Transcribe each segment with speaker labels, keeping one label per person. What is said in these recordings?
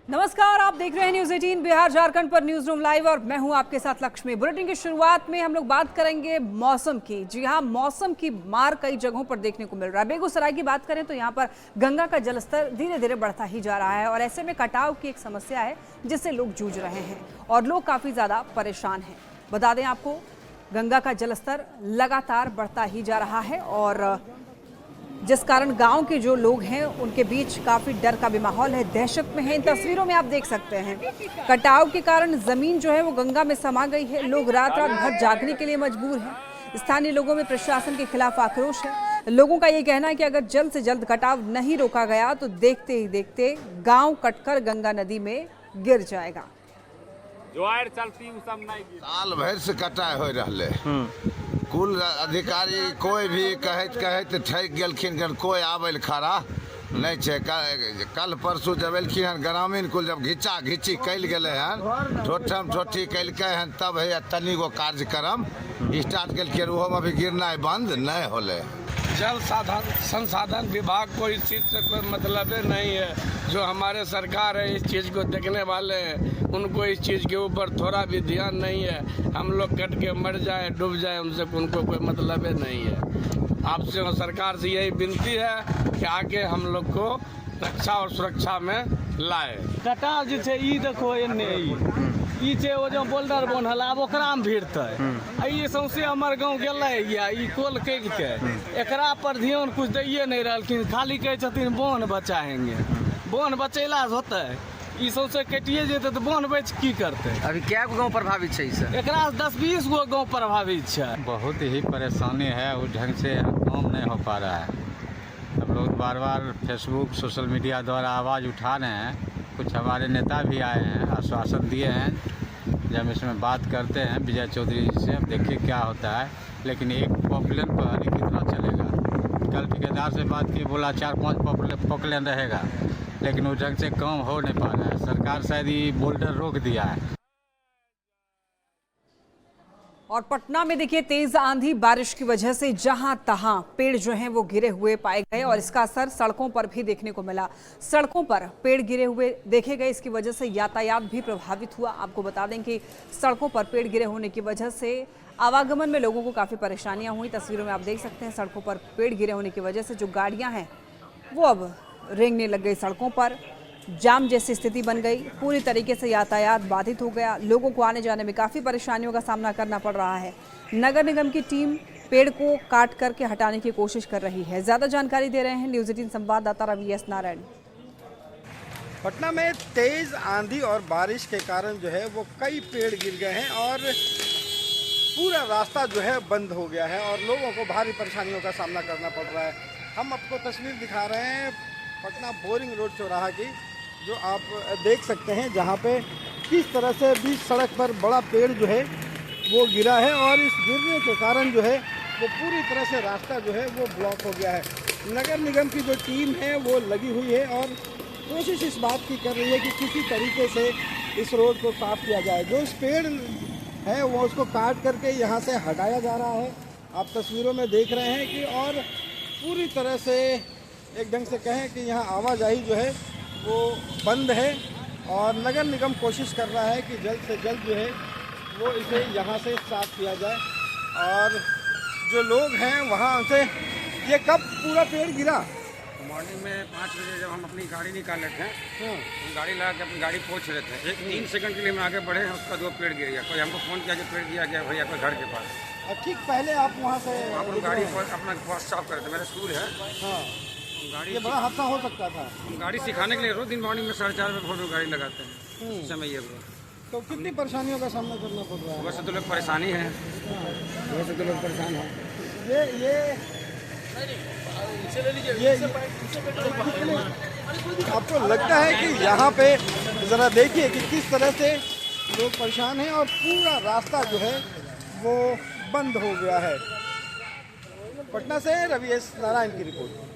Speaker 1: नमस्कार, आप देख रहे हैं न्यूज 18 बिहार झारखंड पर न्यूज रूम लाइव और मैं हूं आपके साथ लक्ष्मी। बुलेटिन की शुरुआत में हम लोग बात करेंगे मौसम की। जी हां, मौसम की मार कई जगहों पर देखने को मिल रहा है। बेगूसराय की बात करें तो यहां पर गंगा का जलस्तर धीरे धीरे बढ़ता ही जा रहा है और ऐसे में कटाव की एक समस्या है जिससे लोग जूझ रहे हैं और लोग काफी ज्यादा परेशान हैं। बता दें आपको, गंगा का जलस्तर लगातार बढ़ता ही जा रहा है और जिस कारण गांव के जो लोग हैं उनके बीच काफी डर का भी माहौल है, दहशत में है। इन तस्वीरों में आप देख सकते हैं कटाव के कारण जमीन जो है वो गंगा में समा गई है। लोग रात रात भर जागने के लिए मजबूर हैं। स्थानीय लोगों में प्रशासन के खिलाफ आक्रोश है। लोगों का ये कहना है कि अगर जल्द से जल्द कटाव नहीं रोका गया तो देखते ही देखते गांव कटकर गंगा नदी में गिर जाएगा।
Speaker 2: साल भर से कटाई हो रहा कुल अधिकारी कोई भी कहत ठक गेलखिन, कोई आबे खड़ा नहीं छे। कल परसू जब एलखिन हन ग्रामीण कुल जब घिचा घिची कैल गेले हन, ठोठम ठोठी कैलकै हन, तब है तनी गो कार्यक्रम स्टार्ट केलखिन। ओहो में भी गिरना बंद नहीं होले।
Speaker 3: जल संसाधन विभाग को इस चीज़ से कोई मतलब नहीं है। जो हमारे सरकार है इस चीज़ को देखने वाले हैं, उनको इस चीज़ के ऊपर थोड़ा भी ध्यान नहीं है। हम लोग कट के मर जाए डूब जाए उनसे उनको कोई मतलब नहीं है। आपसे सरकार से यही विनती है कि आके हम लोग को रक्षा और सुरक्षा में लाए।
Speaker 4: कटाव जे छै ई देखो एने ई छै ओ जो बोल्डर बनल आब ओकरा में भिड़तै। ई सौंसे हमर गांव गेलै या ई कोल कट के एकरा पर ध्यान कुछ दैए नहीं रहलखिन। खाली कहै छथिन बोन बचाएंगे। बोन बचैला से होतै? ई सौंसे कटिए जेतै तो बोन बच की करतै?
Speaker 5: अभी क्या गांव प्रभावित है इससे?
Speaker 4: एकरा 10-20 गो गांव प्रभावित छै।
Speaker 6: बहुत ही परेशानी है, उस ढंग से काम नहीं हो पा रहा है। हम लोग बार बार फेसबुक सोशल मीडिया द्वारा आवाज़ उठा रहे हैं। कुछ हमारे नेता भी आए हैं, आश्वासन दिए हैं। जब इसमें बात करते हैं विजय चौधरी जी से, अब देखिए क्या होता है। लेकिन एक पॉपुलर पर ही कितना चलेगा। कल ठेकेदार से बात की, बोला 4-5 पॉपुलर रहेगा, लेकिन उस ढंग से काम हो नहीं पा रहा है। सरकार शायद ये बोल्डर रोक दिया है।
Speaker 1: और पटना में देखिए, तेज आंधी बारिश की वजह से जहां तहां पेड़ जो हैं वो गिरे हुए पाए गए और इसका असर सड़कों पर भी देखने को मिला। सड़कों पर पेड़ गिरे हुए देखे गए, इसकी वजह से यातायात भी प्रभावित हुआ। आपको बता दें कि सड़कों पर पेड़ गिरे होने की वजह से आवागमन में लोगों को काफ़ी परेशानियां हुई। तस्वीरों में आप देख सकते हैं सड़कों पर पेड़ गिरे होने की वजह से जो गाड़ियाँ हैं वो अब रेंगने लग गई। सड़कों पर जाम जैसी स्थिति बन गई। पूरी तरीके से यातायात बाधित हो गया। लोगों को आने जाने में काफ़ी परेशानियों का सामना करना पड़ रहा है। नगर निगम की टीम पेड़ को काट करके हटाने की कोशिश कर रही है। ज़्यादा जानकारी दे रहे हैं न्यूज 18 संवाददाता रवि एस नारायण।
Speaker 7: पटना में तेज आंधी और बारिश के कारण जो है वो कई पेड़ गिर गए हैं और पूरा रास्ता जो है बंद हो गया है और लोगों को भारी परेशानियों का सामना करना पड़ रहा है। हम आपको तस्वीर दिखा रहे हैं पटना बोरिंग रोड चौराहा की, जो आप देख सकते हैं, जहां पे किस तरह से बीच सड़क पर बड़ा पेड़ जो है वो गिरा है और इस गिरने के कारण जो है वो पूरी तरह से रास्ता जो है वो ब्लॉक हो गया है। नगर निगम की जो टीम है वो लगी हुई है और कोशिश इस बात की कर रही है कि किसी तरीके से इस रोड को साफ किया जाए। जो इस पेड़ है वो उसको काट करके यहाँ से हटाया जा रहा है। आप तस्वीरों में देख रहे हैं कि और पूरी तरह से एक ढंग से कहें कि यहाँ आवाजाही जो है वो बंद है और नगर निगम कोशिश कर रहा है कि जल्द से जल्द जो है वो इसे यहाँ से साफ किया जाए। और जो लोग हैं वहाँ से, ये कब पूरा पेड़ गिरा?
Speaker 8: मॉर्निंग में 5 बजे जब हम अपनी गाड़ी निकाल लेते हैं, हम गाड़ी लगा के अपनी गाड़ी पहुँच रहे थे। 3 सेकंड के लिए हम आगे बढ़े, उसका 2 पेड़ गिर गया। कोई हमको फ़ोन किया कि पेड़ गिरा गया भैया कोई घर के पास।
Speaker 7: और ठीक पहले आप वहाँ से
Speaker 8: गाड़ी अपना पास साफ करते, मेरा स्कूल है।
Speaker 7: हाँ,
Speaker 8: गाड़ी
Speaker 7: ये बड़ा हादसा हो सकता था।
Speaker 8: हम गाड़ी सिखाने के लिए रोज दिन मॉर्निंग में 4:30 बजे भोर में गाड़ी लगाते हैं। समय ये
Speaker 7: तो कितनी परेशानियों का सामना करना पड़ रहा है?
Speaker 8: वैसे तो लोग परेशानी है, वैसे तो लोग परेशान हैं।
Speaker 7: आपको लगता है कि यहाँ पे ज़रा देखिए कि किस तरह से लोग परेशान हैं और पूरा रास्ता जो है वो बंद हो गया है। पटना से रवि एस नारायण की रिपोर्ट।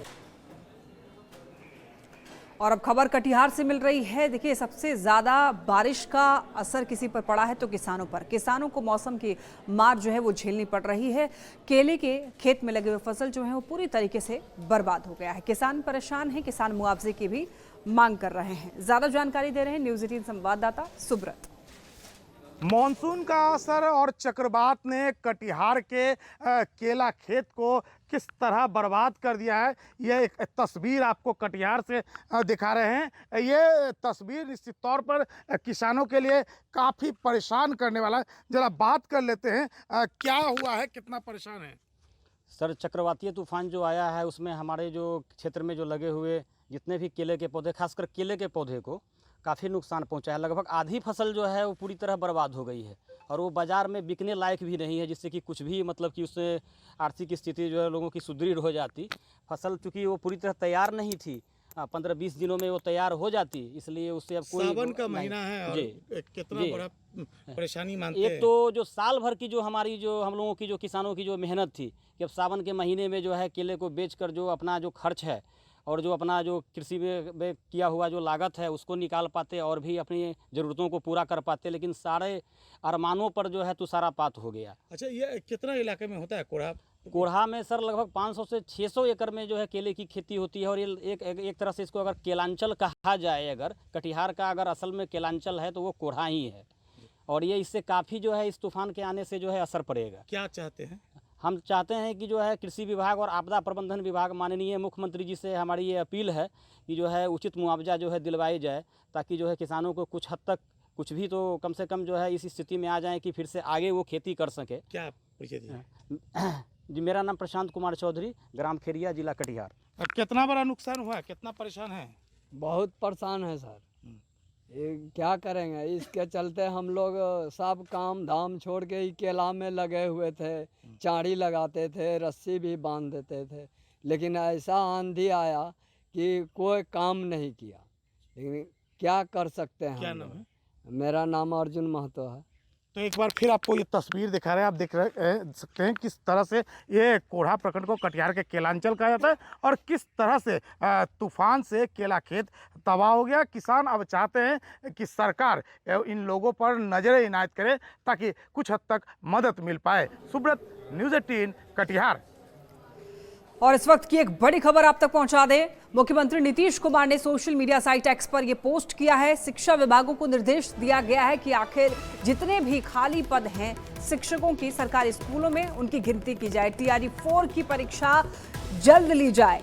Speaker 1: और अब खबर कटिहार से मिल रही है। देखिए, सबसे ज़्यादा बारिश का असर किसी पर पड़ा है तो किसानों पर। किसानों को मौसम की मार जो है वो झेलनी पड़ रही है। केले के खेत में लगे हुए फसल जो है वो पूरी तरीके से बर्बाद हो गया है। किसान परेशान हैं, किसान मुआवजे की भी मांग कर रहे हैं। ज़्यादा जानकारी दे रहे हैं न्यूज़ 18 संवाददाता सुब्रत।
Speaker 7: मॉनसून का असर और चक्रवात ने कटिहार के केला खेत को किस तरह बर्बाद कर दिया है, यह एक तस्वीर आपको कटिहार से दिखा रहे हैं। ये तस्वीर निश्चित तौर पर किसानों के लिए काफ़ी परेशान करने वाला है। जरा बात कर लेते हैं, क्या हुआ है, कितना परेशान है?
Speaker 9: सर, चक्रवातीय तूफान जो आया है उसमें हमारे जो क्षेत्र में जो लगे हुए जितने भी केले के पौधे, खासकर केले के पौधे को काफ़ी नुकसान पहुंचा है। लगभग आधी फसल जो है वो पूरी तरह बर्बाद हो गई है और वो बाज़ार में बिकने लायक भी नहीं है, जिससे कि कुछ भी मतलब कि उससे आर्थिक स्थिति जो है लोगों की सुदृढ़ हो जाती। फसल चूँकि वो पूरी तरह तैयार नहीं थी, 15-20 दिनों में वो तैयार हो जाती, इसलिए उससे अब कोई
Speaker 7: सावन का महीना है और कितना बड़ा परेशानी मानते हैं।
Speaker 9: एक तो जो साल भर की जो हमारी जो हम लोगों की जो किसानों की जो मेहनत थी कि अब सावन के महीने में जो है केले को बेचकर जो अपना जो खर्च है और जो अपना जो कृषि में किया हुआ जो लागत है उसको निकाल पाते और भी अपनी ज़रूरतों को पूरा कर पाते, लेकिन सारे अरमानों पर जो है तुषारापात हो गया।
Speaker 7: अच्छा, ये कितना इलाके में होता है कोढ़ा?
Speaker 9: कोढ़ा में सर लगभग 500 से 600 एकड़ में जो है केले की खेती होती है और ये एक तरह से इसको अगर केलांचल कहा जाए, अगर कटिहार का अगर असल में केलांचल है तो वो कोढ़ा ही है और ये इससे काफ़ी जो है इस तूफान के आने से जो है असर पड़ेगा।
Speaker 7: क्या चाहते हैं?
Speaker 9: हम चाहते हैं कि जो है कृषि विभाग और आपदा प्रबंधन विभाग माननीय मुख्यमंत्री जी से हमारी ये अपील है कि जो है उचित मुआवजा जो है दिलवाई जाए, ताकि जो है किसानों को कुछ हद तक कुछ भी तो कम से कम जो है इस स्थिति में आ जाए कि फिर से आगे वो खेती कर सके।
Speaker 7: क्या परिचय दिए?
Speaker 9: जी, मेरा नाम प्रशांत कुमार चौधरी, ग्राम खेरिया, जिला कटिहार।
Speaker 7: कितना बड़ा नुकसान हुआ है, कितना परेशान है?
Speaker 10: बहुत परेशान है सर। ये क्या करेंगे, इसके चलते हम लोग सब काम धाम छोड़ के ही केला में लगे हुए थे। चाड़ी लगाते थे, रस्सी भी बांध देते थे, लेकिन ऐसा आंधी आया कि कोई काम नहीं किया। लेकिन क्या कर सकते हैं?
Speaker 7: क्या नाम है?
Speaker 10: मेरा नाम अर्जुन महतो है।
Speaker 7: तो एक बार फिर आपको ये तस्वीर दिखा रहे हैं, आप देख सकते हैं किस तरह से ये कोढ़ा प्रखंड को कटिहार के केलांचल कहा जाता है और किस तरह से तूफान से केला खेत तबाह हो गया। किसान अब चाहते हैं कि सरकार इन लोगों पर नजर इनायत करे ताकि कुछ हद तक मदद मिल पाए। सुब्रत, न्यूज़ 18 कटिहार।
Speaker 1: और इस वक्त की एक बड़ी खबर आप तक पहुंचा दें। मुख्यमंत्री नीतीश कुमार ने सोशल मीडिया साइट एक्स पर यह पोस्ट किया है। शिक्षा विभागों को निर्देश दिया गया है कि आखिर जितने भी खाली पद हैं शिक्षकों की सरकारी स्कूलों में, उनकी गिनती की जाए। TRE 4 की परीक्षा जल्द ली जाए।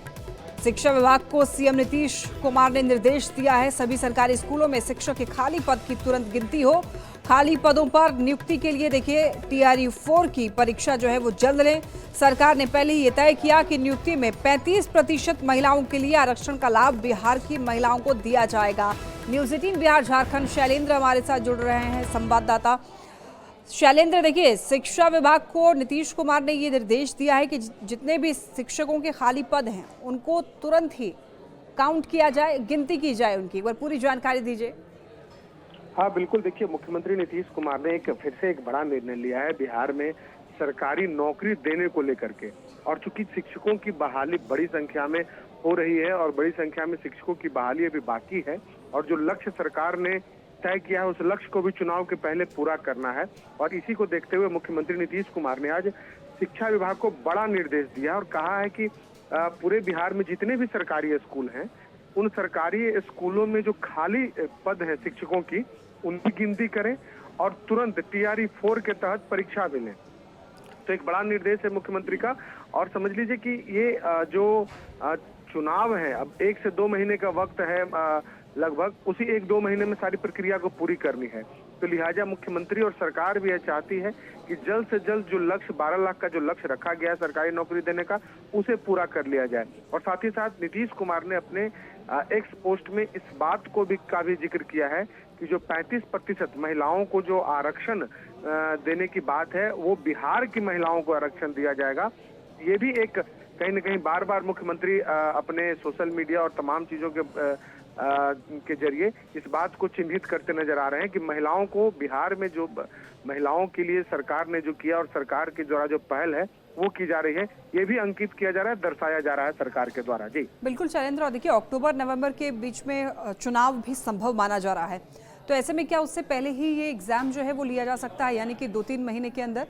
Speaker 1: शिक्षा विभाग को सीएम नीतीश कुमार ने निर्देश दिया है, सभी सरकारी स्कूलों में शिक्षक के खाली पद की तुरंत गिनती हो। खाली पदों पर नियुक्ति के लिए देखिए TRE 4 की परीक्षा जो है वो जल्द लें। सरकार ने पहले ही ये तय किया कि नियुक्ति में 35% महिलाओं के लिए आरक्षण का लाभ बिहार की महिलाओं को दिया जाएगा। न्यूज़ 18 बिहार झारखंड शैलेंद्र हमारे साथ जुड़ रहे हैं, संवाददाता शैलेंद्र। देखिए, शिक्षा विभाग को नीतीश कुमार ने ये निर्देश दिया है कि जितने भी शिक्षकों के खाली पद हैं उनको तुरंत ही काउंट किया जाए, गिनती की जाए उनकी। एक बार पूरी जानकारी दीजिए।
Speaker 11: हाँ बिल्कुल, देखिए मुख्यमंत्री नीतीश कुमार ने फिर से एक बड़ा निर्णय लिया है बिहार में सरकारी नौकरी देने को लेकर के। और चूंकि शिक्षकों की बहाली बड़ी संख्या में हो रही है और बड़ी संख्या में शिक्षकों की बहाली अभी बाकी है और जो लक्ष्य सरकार ने तय किया है उस लक्ष्य को भी चुनाव के पहले पूरा करना है। और इसी को देखते हुए मुख्यमंत्री नीतीश कुमार ने आज शिक्षा विभाग को बड़ा निर्देश दिया और कहा है कि पूरे बिहार में जितने भी सरकारी स्कूल हैं उन सरकारी स्कूलों में जो खाली पद है शिक्षकों की उनकी गिनती करें और तुरंत TRE 4 के तहत परीक्षा भी लें। तो एक बड़ा निर्देश है मुख्यमंत्री का। और समझ लीजिए कि ये जो चुनाव है, अब 1 से 2 महीने का वक्त है लगभग, उसी 1-2 महीने में सारी प्रक्रिया को पूरी करनी है। तो लिहाजा मुख्यमंत्री और सरकार भी यह चाहती है कि जल्द से जल्द जो लक्ष्य 12 लाख का जो लक्ष्य रखा गया है सरकारी नौकरी देने का, उसे पूरा कर लिया जाए। और साथ ही साथ नीतीश कुमार ने अपने एक्स पोस्ट में इस बात को का भी जिक्र किया है कि जो 35% महिलाओं को जो आरक्षण देने की बात है वो बिहार की महिलाओं को आरक्षण दिया जाएगा। ये भी एक कहीं न कहीं बार बार मुख्यमंत्री अपने सोशल मीडिया और तमाम चीजों के जरिए इस बात को चिन्हित करते नजर आ रहे हैं कि महिलाओं को बिहार में जो महिलाओं के लिए सरकार ने जो किया और सरकार के द्वारा जो पहल है वो की जा रही है, ये भी अंकित किया जा रहा है, दर्शाया जा रहा है सरकार के द्वारा। जी
Speaker 1: बिल्कुल शैलेंद्र, और देखिए अक्टूबर नवंबर के बीच में चुनाव भी संभव माना जा रहा है, तो ऐसे में क्या उससे पहले ही ये एग्जाम जो है वो लिया जा सकता है, यानी कि 2-3 महीने के अंदर?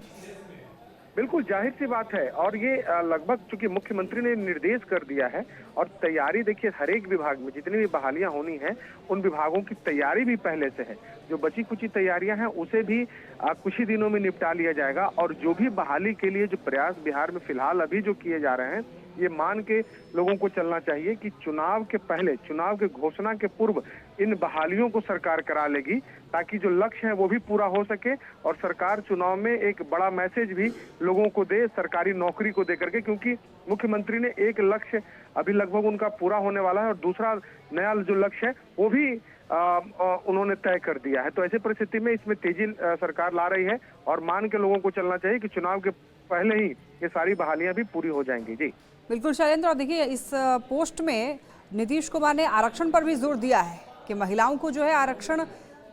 Speaker 11: बिल्कुल जाहिर सी बात है, और ये लगभग चूंकि मुख्यमंत्री ने निर्देश कर दिया है और तैयारी देखिए हर एक विभाग में जितनी भी बहालियां होनी है उन विभागों की तैयारी भी पहले से है। जो बची कुछ तैयारियां हैं उसे भी कुछ ही दिनों में निपटा लिया जाएगा, और जो भी बहाली के लिए जो प्रयास बिहार में फिलहाल अभी जो किए जा रहे हैं, ये मान के लोगों को चलना चाहिए कि चुनाव के पहले, चुनाव के घोषणा के पूर्व इन बहालियों को सरकार करा लेगी, ताकि जो लक्ष्य है वो भी पूरा हो सके और सरकार चुनाव में एक बड़ा मैसेज भी लोगों को दे, सरकारी नौकरी को दे करके, क्योंकि मुख्यमंत्री ने एक लक्ष्य अभी लगभग उनका पूरा होने वाला है और दूसरा नया जो लक्ष्य है वो भी उन्होंने तय कर दिया है। तो ऐसी परिस्थिति में इसमें तेजी सरकार ला रही है और मान के लोगों को चलना चाहिए कि चुनाव के पहले ही ये सारी बहालियां भी पूरी हो जाएंगी। जी
Speaker 1: बिल्कुल शैलेंद्र, और देखिए इस पोस्ट में नीतीश कुमार ने आरक्षण पर भी जोर दिया है कि महिलाओं को जो है आरक्षण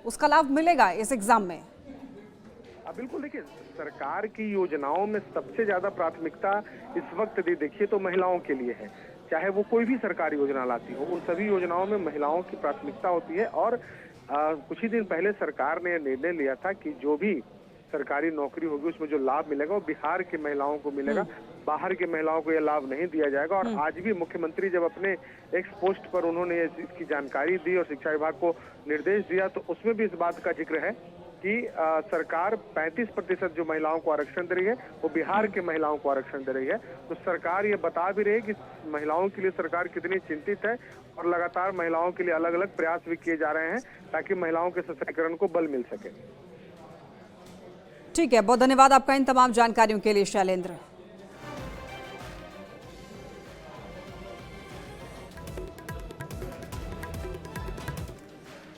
Speaker 1: उसका लाभ मिलेगा इस एग्जाम में।
Speaker 11: बिल्कुल, देखिए सरकार की योजनाओं में सबसे ज्यादा प्राथमिकता इस वक्त देखिए तो महिलाओं के लिए है, चाहे वो कोई भी सरकारी योजना लाती हो, उन सभी योजनाओं में महिलाओं की प्राथमिकता होती है। और कुछ ही दिन पहले सरकार ने निर्णय लिया था कि जो भी सरकारी नौकरी होगी उसमें जो लाभ मिलेगा वो बिहार की महिलाओं को मिलेगा, बाहर की महिलाओं को यह लाभ नहीं दिया जाएगा। और आज भी मुख्यमंत्री जब अपने एक्स पोस्ट पर उन्होंने इसकी जानकारी दी और शिक्षा विभाग को निर्देश दिया, तो उसमें भी इस बात का जिक्र है कि सरकार 35% जो महिलाओं को आरक्षण दे रही है वो बिहार के महिलाओं को आरक्षण दे रही है। तो सरकार ये बता भी रही है कि महिलाओं के लिए सरकार कितनी चिंतित है और लगातार महिलाओं के लिए अलग अलग प्रयास भी किए जा रहे हैं ताकि महिलाओं के सशक्तिकरण को बल मिल सके।
Speaker 1: ठीक है, बहुत धन्यवाद आपका इन तमाम जानकारियों के लिए शैलेंद्र।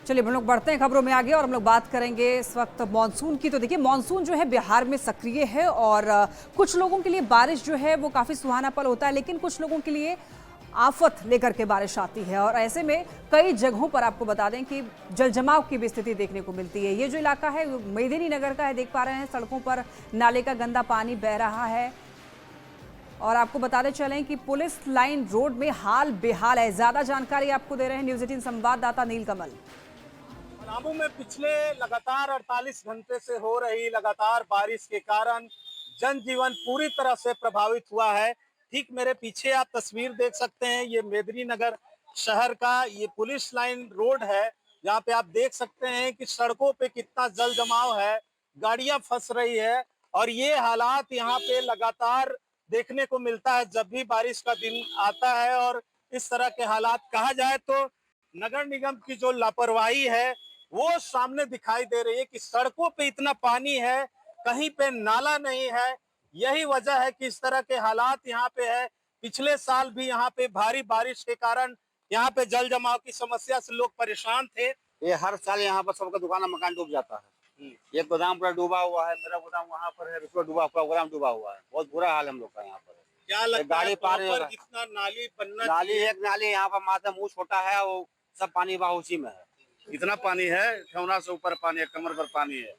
Speaker 1: चलिए हम लोग बढ़ते हैं खबरों में आगे और हम लोग बात करेंगे इस वक्त मॉनसून की। तो देखिए मॉनसून जो है बिहार में सक्रिय है और कुछ लोगों के लिए बारिश जो है वो काफ़ी सुहाना पल होता है, लेकिन कुछ लोगों के लिए आफत लेकर के बारिश आती है। और ऐसे में कई जगहों पर आपको बता दें कि जल जमाव की भी स्थिति देखने को मिलती है। ये जो इलाका है मेदिनी नगर का है, देख पा रहे हैं सड़कों पर नाले का गंदा पानी बह रहा है। और आपको बताते चलें कि पुलिस लाइन रोड में हाल बेहाल है। ज्यादा जानकारी आपको दे रहे हैं न्यूज़ 18 संवाददाता नीलकमल।
Speaker 12: पलामू में पिछले लगातार 48 घंटे से हो रही लगातार बारिश के कारण जनजीवन पूरी तरह से प्रभावित हुआ है। ठीक मेरे पीछे आप तस्वीर देख सकते हैं, ये मेदिनी नगर शहर का ये पुलिस लाइन रोड है, जहाँ पे आप देख सकते हैं कि सड़कों पे कितना जल जमाव है, गाड़ियां फंस रही है। और ये हालात यहाँ पे लगातार देखने को मिलता है जब भी बारिश का दिन आता है। और इस तरह के हालात कहा जाए तो नगर निगम की जो लापरवाही है वो सामने दिखाई दे रही है कि सड़कों पे इतना पानी है, कहीं पे नाला नहीं है। यही वजह है कि इस तरह के हालात यहाँ पे है। पिछले साल भी यहाँ पे भारी बारिश के कारण यहाँ पे जल जमाव की समस्या से लोग परेशान थे।
Speaker 8: ये हर साल यहाँ पर सबका दुकान मकान डूब जाता है। ये गोदाम पूरा डूबा हुआ है, मेरा गोदाम वहाँ पर है, उसका डूबा हुआ गोदाम डूबा हुआ है। बहुत बुरा हाल हम लोग का यहाँ पर।
Speaker 12: क्या लगता है
Speaker 8: पानी
Speaker 12: कितना नाली बनना
Speaker 8: नाली एक नाली यहाँ पर माथा मुँह छोटा है, वो सब पानी बहा उसी में है।
Speaker 12: इतना पानी है, ठेवना से ऊपर पानी है, कमर पर पानी है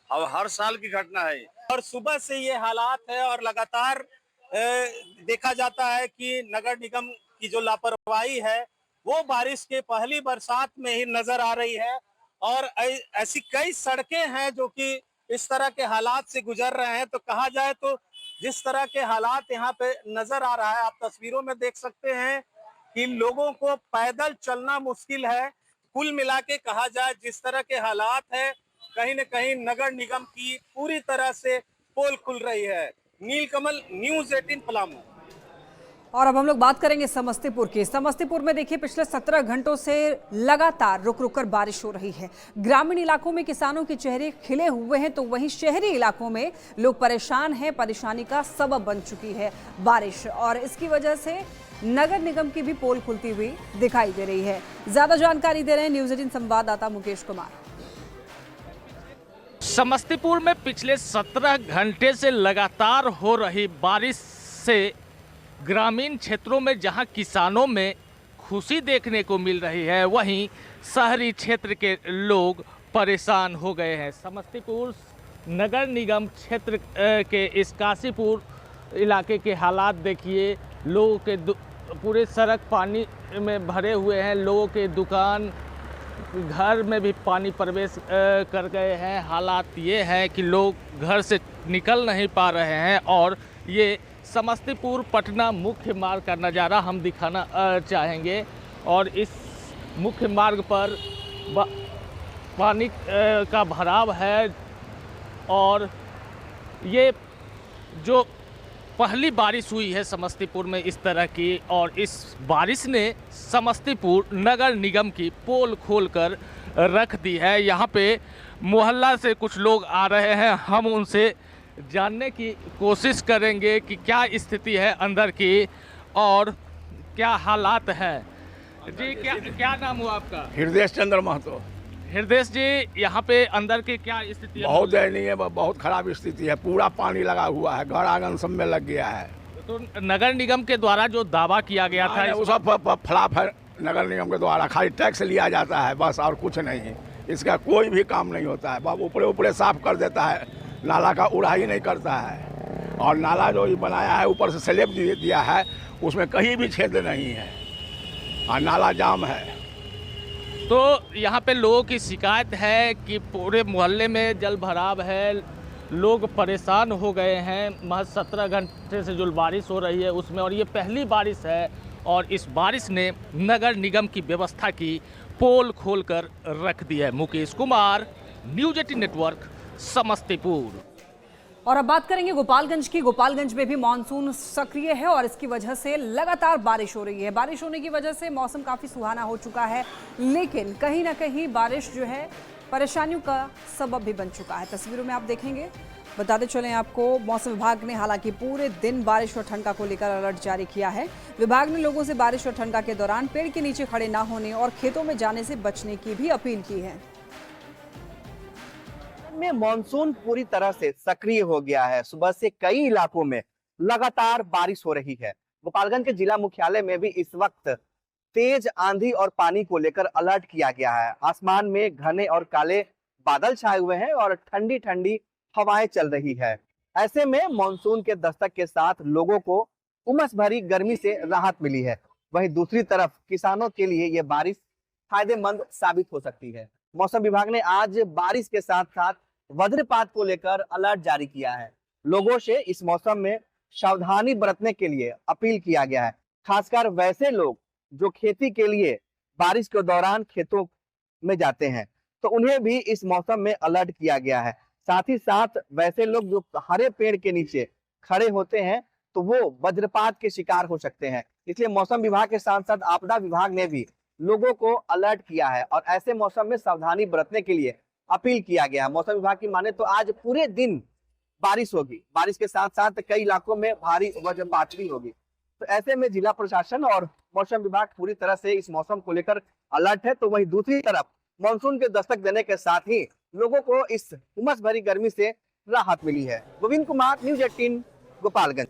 Speaker 12: और हर साल की घटना है। और सुबह से ये हालात है और लगातार देखा जाता है कि नगर निगम की जो लापरवाही है वो बारिश के पहली बरसात में ही नजर आ रही है। और ऐसी कई सड़कें हैं जो कि इस तरह के हालात से गुजर रहे हैं। तो कहा जाए तो जिस तरह के हालात यहाँ पे नजर आ रहा है, आप तस्वीरों में देख सकते हैं कि लोगों को पैदल चलना मुश्किल है। कुल मिला के कहा जाए जिस तरह के हालात है, कहीं न कहीं नगर निगम की पूरी तरह से पोल खुल रही है। नीलकमल, न्यूज़ 18 पलामू।
Speaker 1: और अब हम लोग बात करेंगे समस्तीपुर की। समस्तीपुर में देखिए पिछले 17 घंटों से लगातार रुक रुक कर बारिश हो रही है। ग्रामीण इलाकों में किसानों के चेहरे खिले हुए हैं, तो वहीं शहरी इलाकों में लोग परेशान हैं। परेशानी का सबब बन चुकी है बारिश और इसकी वजह से नगर निगम की भी पोल खुलती हुई दिखाई दे रही है। ज्यादा जानकारी दे रहे हैं न्यूज़ 18 संवाददाता मुकेश कुमार।
Speaker 13: समस्तीपुर में पिछले 17 घंटे से लगातार हो रही बारिश से ग्रामीण क्षेत्रों में जहां किसानों में खुशी देखने को मिल रही है, वहीं शहरी क्षेत्र के लोग परेशान हो गए हैं। समस्तीपुर नगर निगम क्षेत्र के इस काशीपुर इलाके के हालात देखिए, लोगों के पूरे सड़क पानी में भरे हुए हैं, लोगों के दुकान घर में भी पानी प्रवेश कर गए हैं। हालात ये हैं कि लोग घर से निकल नहीं पा रहे हैं और ये समस्तीपुर पटना मुख्य मार्ग का नज़ारा हम दिखाना चाहेंगे। और इस मुख्य मार्ग पर पानी का भराव है और ये जो पहली बारिश हुई है समस्तीपुर में इस तरह की, और इस बारिश ने समस्तीपुर नगर निगम की पोल खोलकर रख दी है। यहाँ पे मोहल्ला से कुछ लोग आ रहे हैं, हम उनसे जानने की कोशिश करेंगे कि क्या स्थिति है अंदर की और क्या हालात हैं। जी क्या नाम हुआ आपका?
Speaker 3: हृदय चंद्र महतो।
Speaker 13: हृदय जी, यहाँ पे अंदर की क्या स्थिति है?
Speaker 3: बहुत दयनीय है, बहुत खराब स्थिति है, पूरा पानी लगा हुआ है, घर आंगन सब में लग गया है।
Speaker 13: तो नगर निगम के द्वारा जो दावा किया गया था
Speaker 3: वो सब फ्लॉप है। नगर निगम के द्वारा खाली टैक्स लिया जाता है बस, और कुछ नहीं। इसका कोई भी काम नहीं होता है। बाप ऊपरे ऊपरे साफ कर देता है, नाला का उड़ाई नहीं करता है। और नाला जो ये बनाया है ऊपर से स्लैब दिया है, उसमें कहीं भी छेद नहीं है और नाला जाम है।
Speaker 13: तो यहाँ पे लोगों की शिकायत है कि पूरे मोहल्ले में जल भराव है, लोग परेशान हो गए हैं। महज 17 घंटे से जो बारिश हो रही है उसमें, और ये पहली बारिश है और इस बारिश ने नगर निगम की व्यवस्था की पोल खोलकर रख दी है। Mukesh Kumar, news 18 network, Samastipur.
Speaker 1: और अब बात करेंगे गोपालगंज की। गोपालगंज में भी मानसून सक्रिय है और इसकी वजह से लगातार बारिश हो रही है। बारिश होने की वजह से मौसम काफ़ी सुहाना हो चुका है, लेकिन कहीं ना कहीं बारिश जो है परेशानियों का सबब भी बन चुका है। तस्वीरों में आप देखेंगे। बताते चलें आपको, मौसम विभाग ने हालांकि पूरे दिन बारिश और ठंडा को लेकर अलर्ट जारी किया है। विभाग ने लोगों से बारिश और ठंडा के दौरान पेड़ के नीचे खड़े न होने और खेतों में जाने से बचने की भी अपील की है।
Speaker 14: में मानसून पूरी तरह से सक्रिय हो गया है। सुबह से कई इलाकों में लगातार बारिश हो रही है। गोपालगंज के जिला मुख्यालय में भी इस वक्त तेज आंधी और पानी को लेकर अलर्ट किया गया है। आसमान में घने और काले बादल छाए हुए हैं और ठंडी ठंडी हवाएं चल रही है। ऐसे में मानसून के दस्तक के साथ लोगों को उमस भरी गर्मी से राहत मिली है। वहीं दूसरी तरफ किसानों के लिए ये बारिश फायदेमंद साबित हो सकती है। मौसम विभाग ने आज बारिश के साथ साथ वज्रपात को लेकर अलर्ट जारी किया है। लोगों से इस मौसम में सावधानी बरतने के लिए अपील किया गया है। खासकर वैसे लोग जो खेती के लिए बारिश के दौरान खेतों में जाते हैं, तो उन्हें भी इस मौसम में अलर्ट किया गया है। साथ ही साथ वैसे लोग जो हरे पेड़ के नीचे खड़े होते हैं, तो वो वज्रपात के शिकार हो सकते हैं। इसलिए मौसम विभाग के साथ साथ आपदा विभाग ने भी लोगों को अलर्ट किया है और ऐसे मौसम में सावधानी बरतने के लिए अपील किया गया है। मौसम विभाग की माने तो आज पूरे दिन बारिश होगी। बारिश के साथ साथ कई इलाकों में भारी वज्रपात भी होगी। तो ऐसे में जिला प्रशासन और मौसम विभाग पूरी तरह से इस मौसम को लेकर अलर्ट है। तो वहीं दूसरी तरफ मानसून के दस्तक देने के साथ ही लोगों को इस उमस भरी गर्मी से राहत मिली है। गोविंद कुमार, न्यूज़ 18, गोपालगंज।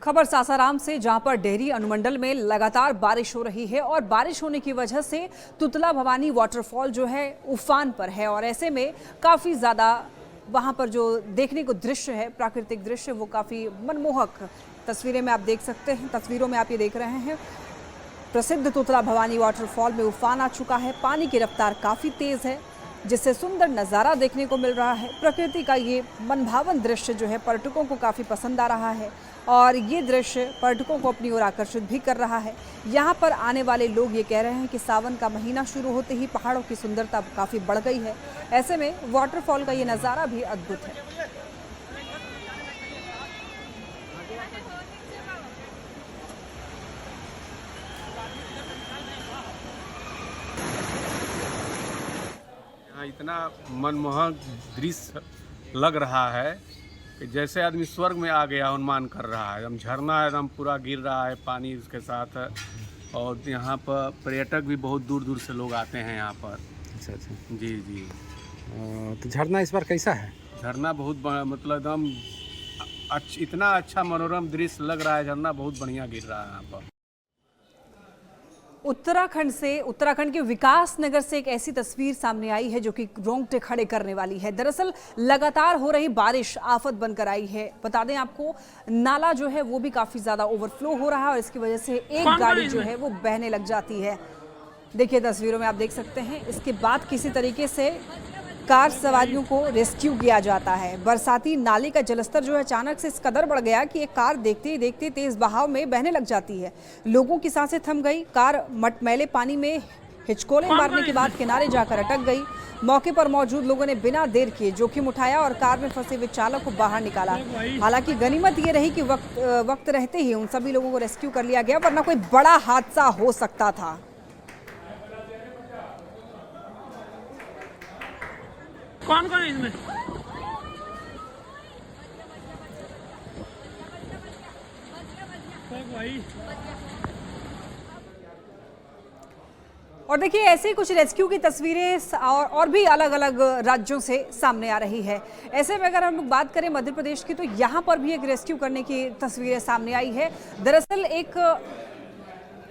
Speaker 1: खबर सासाराम से, जहां पर डेहरी अनुमंडल में लगातार बारिश हो रही है और बारिश होने की वजह से तुतला भवानी वाटरफॉल जो है उफान पर है और ऐसे में काफ़ी ज़्यादा वहां पर जो देखने को दृश्य है, प्राकृतिक दृश्य, वो काफ़ी मनमोहक तस्वीरें में आप देख सकते हैं। तस्वीरों में आप ये देख रहे हैं, प्रसिद्ध तुतला भवानी वाटरफॉल में उफान आ चुका है। पानी की रफ्तार काफ़ी तेज़ है, जिससे सुंदर नज़ारा देखने को मिल रहा है। प्रकृति का ये मनभावन दृश्य जो है पर्यटकों को काफ़ी पसंद आ रहा है और ये दृश्य पर्यटकों को अपनी ओर आकर्षित भी कर रहा है। यहाँ पर आने वाले लोग ये कह रहे हैं कि सावन का महीना शुरू होते ही पहाड़ों की सुंदरता काफ़ी बढ़ गई है। ऐसे में वाटरफॉल का ये नज़ारा भी अद्भुत है।
Speaker 15: इतना मनमोहक दृश्य लग रहा है कि जैसे आदमी स्वर्ग में आ गया अनुमान कर रहा है। एकदम झरना एकदम पूरा गिर रहा है पानी उसके साथ, और यहाँ पर पर्यटक भी बहुत दूर दूर से लोग आते हैं यहाँ पर।
Speaker 8: अच्छा अच्छा
Speaker 15: जी जी।
Speaker 8: तो झरना इस बार कैसा है?
Speaker 15: झरना बहुत मतलब एकदम इतना अच्छा मनोरम दृश्य लग रहा है। झरना बहुत बढ़िया गिर रहा है यहाँ पर।
Speaker 1: उत्तराखंड के विकास नगर से एक ऐसी तस्वीर सामने आई है जो कि रोंगटे खड़े करने वाली है। दरअसल लगातार हो रही बारिश आफत बनकर आई है। बता दें आपको, नाला जो है वो भी काफी ज्यादा ओवरफ्लो हो रहा है और इसकी वजह से एक गाड़ी जो है वो बहने लग जाती है। देखिए तस्वीरों में आप देख सकते हैं। इसके बाद किसी तरीके से कार सवारियों को रेस्क्यू किया जाता है। बरसाती नाले का जलस्तर जो है अचानक से इस कदर बढ़ गया कि एक कार देखते ही देखते तेज बहाव में बहने लग जाती है। लोगों की सांसें थम गई। कार मटमैले पानी में हिचकोले मारने के बाद किनारे जाकर अटक गई। मौके पर मौजूद लोगों ने बिना देर किए जोखिम उठाया और कार में फंसे हुए चालक को बाहर निकाला। हालांकि गनीमत ये रही कि वक्त रहते ही उन सभी लोगों को रेस्क्यू कर लिया गया, वरना कोई बड़ा हादसा हो सकता था।
Speaker 16: कौन कौन है इसमें?
Speaker 1: और देखिए ऐसे ही कुछ रेस्क्यू की तस्वीरें और भी अलग अलग राज्यों से सामने आ रही है। ऐसे में अगर हम लोग बात करें मध्य प्रदेश की, तो यहाँ पर भी एक रेस्क्यू करने की तस्वीरें सामने आई है। दरअसल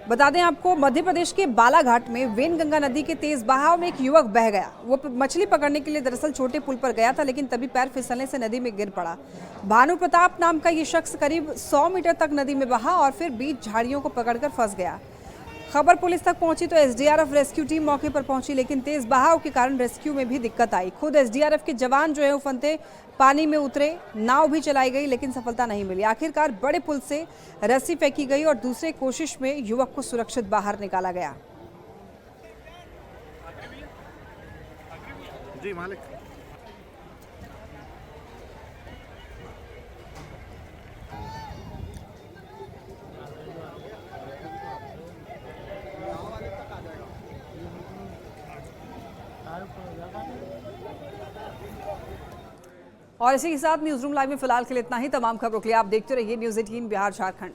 Speaker 1: बता दें आपको, मध्य प्रदेश के बालाघाट में वेनगंगा नदी के तेज बहाव में एक युवक बह गया। वो मछली पकड़ने के लिए दरअसल छोटे पुल पर गया था, लेकिन तभी पैर फिसलने से नदी में गिर पड़ा। भानु प्रताप नाम का ये शख्स करीब 100 मीटर तक नदी में बहा और फिर बीच झाड़ियों को पकड़कर फंस गया। खबर पुलिस तक पहुंची तो एसडीआरएफ रेस्क्यू टीम मौके पर पहुंची, लेकिन तेज बहाव के कारण रेस्क्यू में भी दिक्कत आई। खुद एसडीआरएफ के जवान जो है उफनते पानी में उतरे, नाव भी चलाई गई, लेकिन सफलता नहीं मिली। आखिरकार बड़े पुल से रस्सी फेंकी गई और दूसरे कोशिश में युवक को सुरक्षित बाहर निकाला गया।
Speaker 7: जी मालिक।
Speaker 1: और इसी के साथ न्यूज़ रूम लाइव में फिलहाल के लिए इतना ही। तमाम खबरों के लिए आप देखते रहिए न्यूज़ 18 बिहार झारखंड।